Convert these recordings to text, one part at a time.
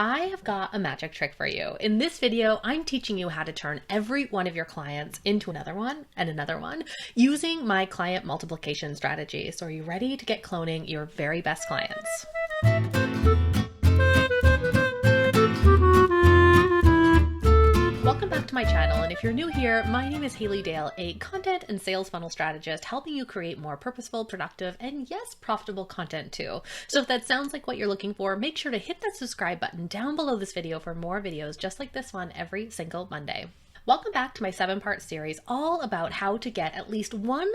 I have got a magic trick for you. In this video, I'm teaching you how to turn every one of your clients into another one and another one using my client multiplication strategy. So are you ready to get cloning your very best clients? Welcome back to my channel, and if you're new here, my name is Haley Dale, a content and sales funnel strategist helping you create more purposeful, productive, and yes, profitable content too. So if that sounds like what you're looking for, make sure to hit that subscribe button down below this video for more videos just like this one every single Monday. Welcome back to my 7-part series all about how to get at least one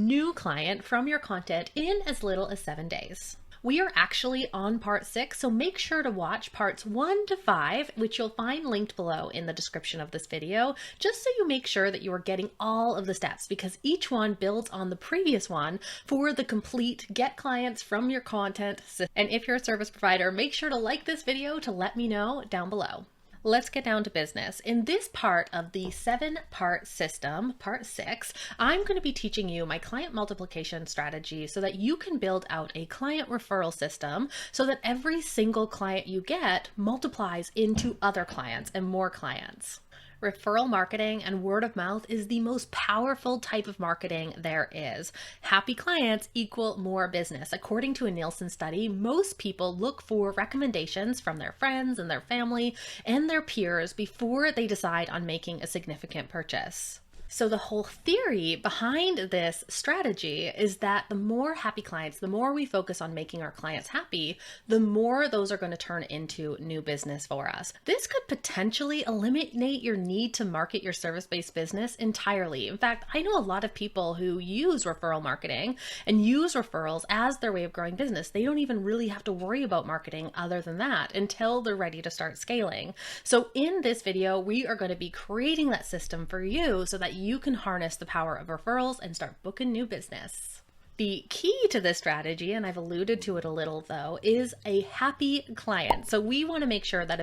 new client from your content in as little as 7 days. We are actually on part 6, so make sure to watch parts 1 to 5, which you'll find linked below in the description of this video, just so you make sure that you are getting all of the steps, because each one builds on the previous one for the complete get clients from your content system. And if you're a service provider, make sure to like this video to let me know down below. Let's get down to business. In this part of the 7-part system, part 6, I'm going to be teaching you my client multiplication strategy so that you can build out a client referral system so that every single client you get multiplies into other clients and more clients. Referral marketing and word of mouth is the most powerful type of marketing there is. Happy clients equal more business. According to a Nielsen study, most people look for recommendations from their friends and their family and their peers before they decide on making a significant purchase. So the whole theory behind this strategy is that the more happy clients, the more we focus on making our clients happy, the more those are going to turn into new business for us. This could potentially eliminate your need to market your service-based business entirely. In fact, I know a lot of people who use referral marketing and use referrals as their way of growing business. They don't even really have to worry about marketing other than that until they're ready to start scaling. So in this video, we are going to be creating that system for you so that you can harness the power of referrals and start booking new business. The key to this strategy, and I've alluded to it a little though, is a happy client. So we want to make sure that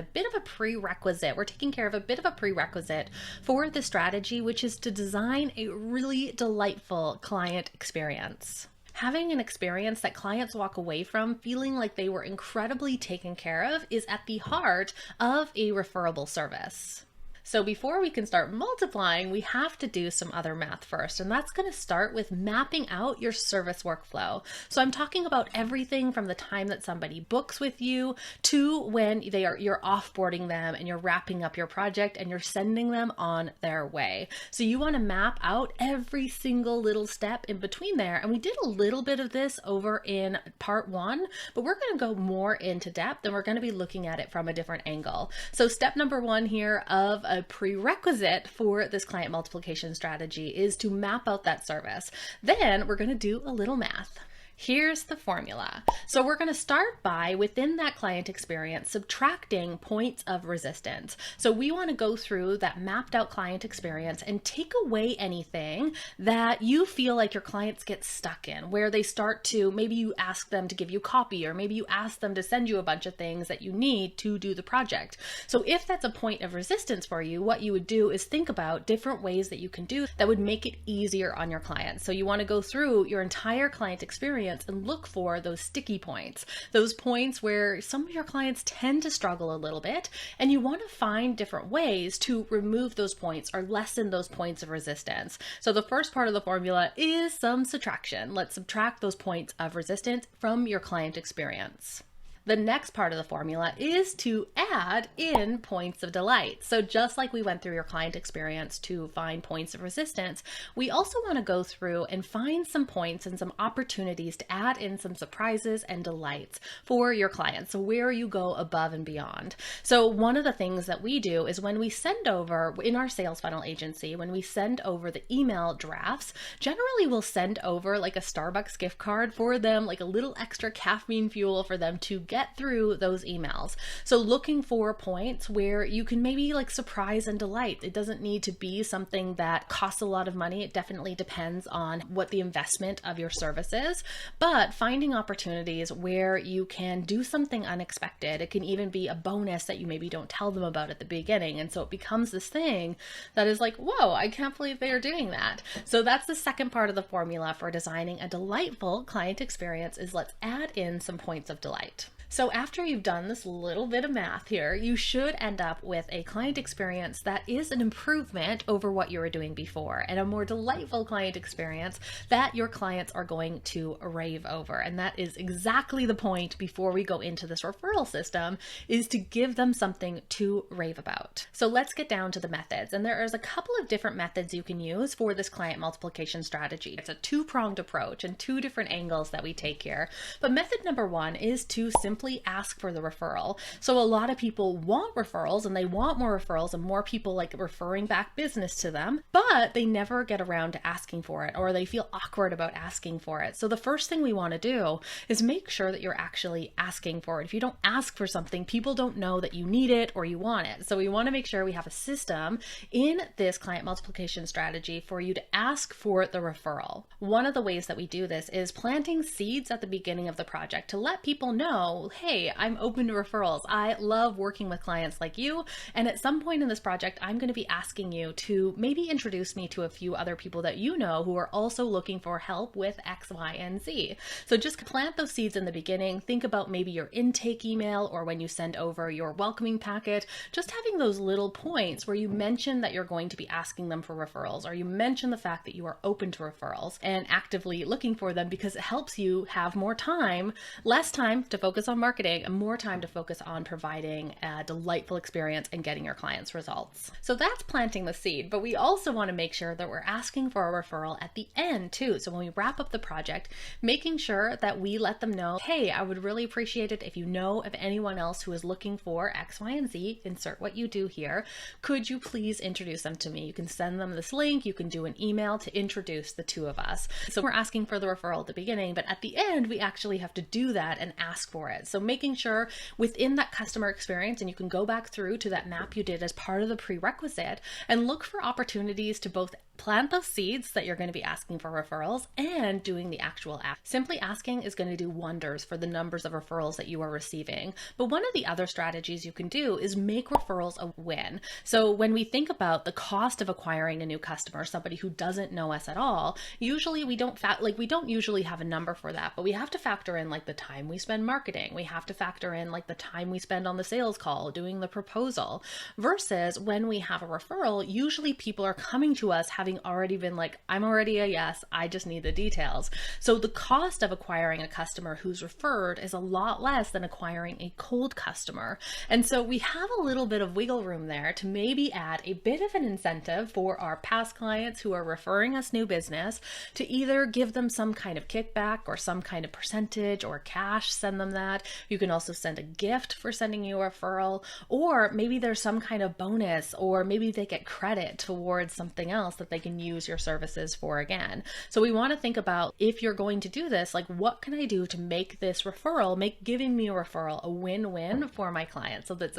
we're taking care of a bit of a prerequisite for the strategy, which is to design a really delightful client experience. Having an experience that clients walk away from feeling like they were incredibly taken care of is at the heart of a referable service. So before we can start multiplying, we have to do some other math first, and that's going to start with mapping out your service workflow. So I'm talking about everything from the time that somebody books with you to when you're offboarding them and you're wrapping up your project and you're sending them on their way. So you want to map out every single little step in between there. And we did a little bit of this over in part 1, but we're going to go more into depth and we're going to be looking at it from a different angle. So step number 1 here of a prerequisite for this client multiplication strategy is to map out that service. Then we're going to do a little math. Here's the formula. So we're going to start by, within that client experience, subtracting points of resistance. So we want to go through that mapped out client experience and take away anything that you feel like your clients get stuck in, where they start to, maybe you ask them to give you copy, or maybe you ask them to send you a bunch of things that you need to do the project. So if that's a point of resistance for you, what you would do is think about different ways that you can do that would make it easier on your clients. So you want to go through your entire client experience and look for those sticky points, those points where some of your clients tend to struggle a little bit, and you want to find different ways to remove those points or lessen those points of resistance. So the first part of the formula is some subtraction. Let's subtract those points of resistance from your client experience. The next part of the formula is to add in points of delight. So just like we went through your client experience to find points of resistance, we also want to go through and find some points and some opportunities to add in some surprises and delights for your clients. So where you go above and beyond. So one of the things that we do is when we send over, in our sales funnel agency, when we send over the email drafts, generally we'll send over like a Starbucks gift card for them, like a little extra caffeine fuel for them to get through those emails. So looking for points where you can maybe like surprise and delight. It doesn't need to be something that costs a lot of money. It definitely depends on what the investment of your service is, but finding opportunities where you can do something unexpected. It can even be a bonus that you maybe don't tell them about at the beginning. And so it becomes this thing that is like, whoa, I can't believe they are doing that. So that's the second part of the formula for designing a delightful client experience, is let's add in some points of delight. So after you've done this little bit of math here, you should end up with a client experience that is an improvement over what you were doing before, and a more delightful client experience that your clients are going to rave over. And that is exactly the point before we go into this referral system, is to give them something to rave about. So let's get down to the methods. And there is a couple of different methods you can use for this client multiplication strategy. It's a two-pronged approach and two different angles that we take here. But method number one is to simply ask for the referral. So a lot of people want referrals, and they want more referrals, and more people like referring back business to them, but they never get around to asking for it, or they feel awkward about asking for it. So the first thing we want to do is make sure that you're actually asking for it. If you don't ask for something, people don't know that you need it or you want it. So we want to make sure we have a system in this client multiplication strategy for you to ask for the referral. One of the ways that we do this is planting seeds at the beginning of the project to let people know, hey, I'm open to referrals. I love working with clients like you. And at some point in this project, I'm going to be asking you to maybe introduce me to a few other people that you know who are also looking for help with X, Y, and Z. So just plant those seeds in the beginning. Think about maybe your intake email, or when you send over your welcoming packet, just having those little points where you mention that you're going to be asking them for referrals, or you mention the fact that you are open to referrals and actively looking for them, because it helps you have more time, less time to focus on marketing and more time to focus on providing a delightful experience and getting your clients results. So that's planting the seed, but we also want to make sure that we're asking for a referral at the end too. So when we wrap up the project, making sure that we let them know, hey, I would really appreciate it if you know of anyone else who is looking for X, Y, and Z, insert what you do here. Could you please introduce them to me? You can send them this link, you can do an email to introduce the two of us. So we're asking for the referral at the beginning, but at the end, we actually have to do that and ask for it. So making sure within that customer experience, and you can go back through to that map you did as part of the prerequisite and look for opportunities to both plant those seeds that you're going to be asking for referrals and doing the actual act. Simply asking is going to do wonders for the numbers of referrals that you are receiving. But one of the other strategies you can do is make referrals a win. So when we think about the cost of acquiring a new customer, somebody who doesn't know us at all, usually we don't usually have a number for that, but we have to factor in like the time we spend marketing. We have to factor in like the time we spend on the sales call, doing the proposal, versus when we have a referral, usually people are coming to us having already been like, I'm already a yes, I just need the details. So the cost of acquiring a customer who's referred is a lot less than acquiring a cold customer. And so we have a little bit of wiggle room there to maybe add a bit of an incentive for our past clients who are referring us new business to either give them some kind of kickback or some kind of percentage or cash, send them that. You can also send a gift for sending you a referral, or maybe there's some kind of bonus, or maybe they get credit towards something else that they can use your services for again. So we want to think about, if you're going to do this, like what can I do to make this referral, make giving me a referral a win-win for my clients? So that's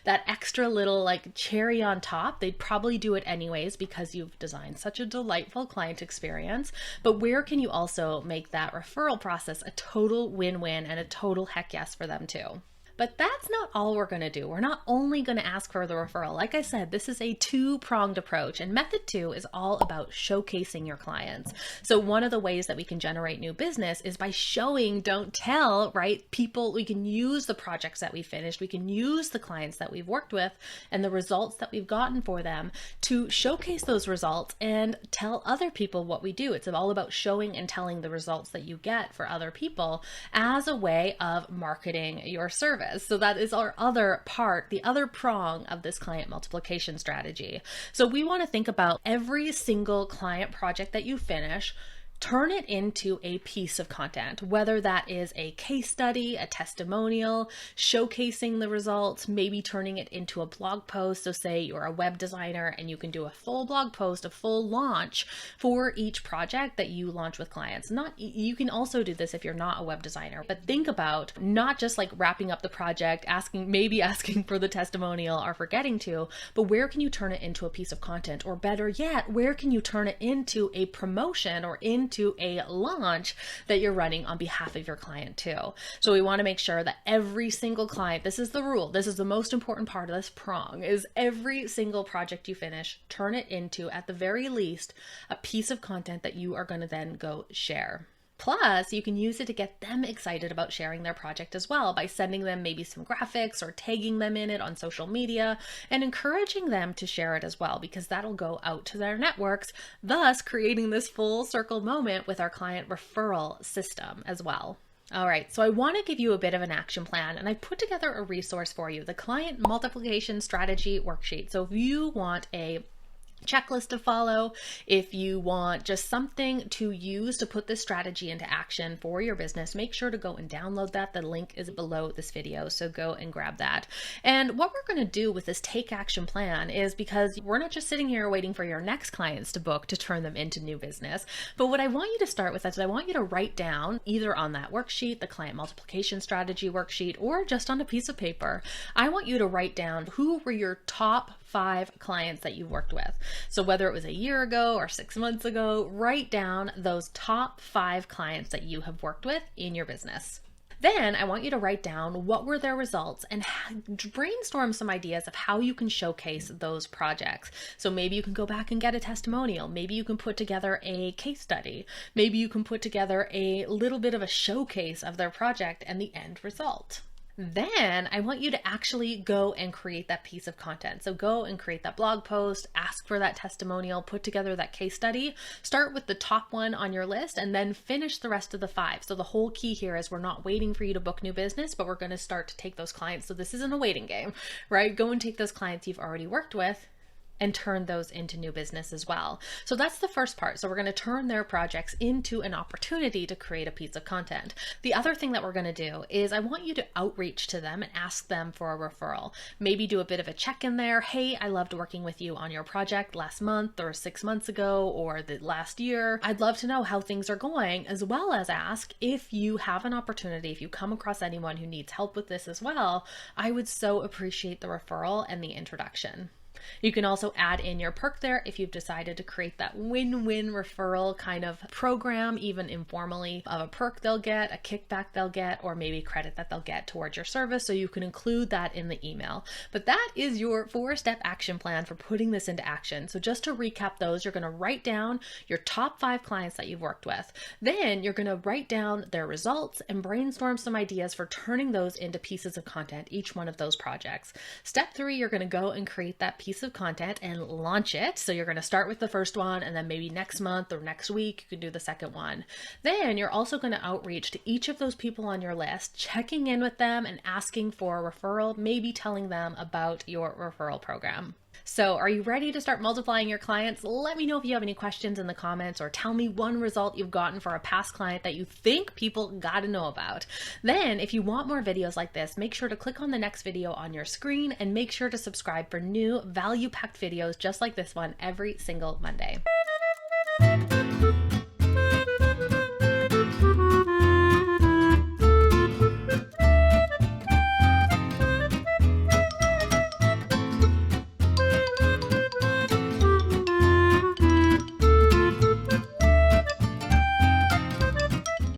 that extra little like cherry on top. They'd probably do it anyways because you've designed such a delightful client experience. But where can you also make that referral process a total win-win and a total heck yes for them too? But that's not all we're going to do. We're not only going to ask for the referral. Like I said, this is a two-pronged approach, and method 2 is all about showcasing your clients. So one of the ways that we can generate new business is by showing, don't tell, right? People, we can use the projects that we finished, we can use the clients that we've worked with and the results that we've gotten for them to showcase those results and tell other people what we do. It's all about showing and telling the results that you get for other people as a way of marketing your service. So that is our other part, the other prong of this client multiplication strategy. So we want to think about every single client project that you finish, turn it into a piece of content, whether that is a case study, a testimonial, showcasing the results, maybe turning it into a blog post. So say you're a web designer and you can do a full blog post, a full launch for each project that you launch with clients. You can also do this if you're not a web designer, but think about not just like wrapping up the project, maybe asking for the testimonial or forgetting to, but where can you turn it into a piece of content? Or better yet, where can you turn it into a promotion or into a launch that you're running on behalf of your client too? So we want to make sure that every single client, this is the rule, this is the most important part of this prong, is every single project you finish, turn it into, at the very least, a piece of content that you are going to then go share. Plus, you can use it to get them excited about sharing their project as well by sending them maybe some graphics or tagging them in it on social media and encouraging them to share it as well, because that'll go out to their networks, thus creating this full circle moment with our client referral system as well. All right, so I want to give you a bit of an action plan, and I put together a resource for you, the Client Multiplication Strategy Worksheet. So if you want a checklist to follow, if you want just something to use to put this strategy into action for your business, make sure to go and download that. The link is below this video, so go and grab that. And what we're going to do with this take action plan is, because we're not just sitting here waiting for your next clients to book to turn them into new business, but what I want you to start with is I want you to write down, either on that worksheet, the Client Multiplication Strategy Worksheet, or just on a piece of paper, I want you to write down who were your top 5 clients that you worked with. So whether it was a year ago or 6 months ago, write down those top 5 clients that you have worked with in your business. Then I want you to write down what were their results and brainstorm some ideas of how you can showcase those projects. So maybe you can go back and get a testimonial. Maybe you can put together a case study. Maybe you can put together a little bit of a showcase of their project and the end result. Then I want you to actually go and create that piece of content. So go and create that blog post, ask for that testimonial, put together that case study, start with the top one on your list, and then finish the rest of the 5. So the whole key here is we're not waiting for you to book new business, but we're going to start to take those clients. So this isn't a waiting game, right? Go and take those clients you've already worked with and turn those into new business as well. So that's the first part. So we're going to turn their projects into an opportunity to create a piece of content. The other thing that we're going to do is I want you to outreach to them and ask them for a referral. Maybe do a bit of a check-in there. Hey, I loved working with you on your project last month or 6 months ago or the last year. I'd love to know how things are going, as well as ask if you have an opportunity, if you come across anyone who needs help with this as well, I would so appreciate the referral and the introduction. You can also add in your perk there if you've decided to create that win-win referral kind of program, even informally, of a perk they'll get, a kickback they'll get, or maybe credit that they'll get towards your service. So you can include that in the email. But that is your 4-step action plan for putting this into action. So just to recap those, you're going to write down your top 5 clients that you've worked with. Then you're going to write down their results and brainstorm some ideas for turning those into pieces of content, each one of those projects. Step 3, you're going to go and create that piece of content and launch it. So you're going to start with the first one, and then maybe next month or next week, you can do the second one. Then you're also going to outreach to each of those people on your list, checking in with them and asking for a referral, maybe telling them about your referral program. So are you ready to start multiplying your clients? Let me know if you have any questions in the comments, or tell me one result you've gotten for a past client that you think people got to know about. Then if you want more videos like this, make sure to click on the next video on your screen and make sure to subscribe for new value-packed videos just like this one every single Monday.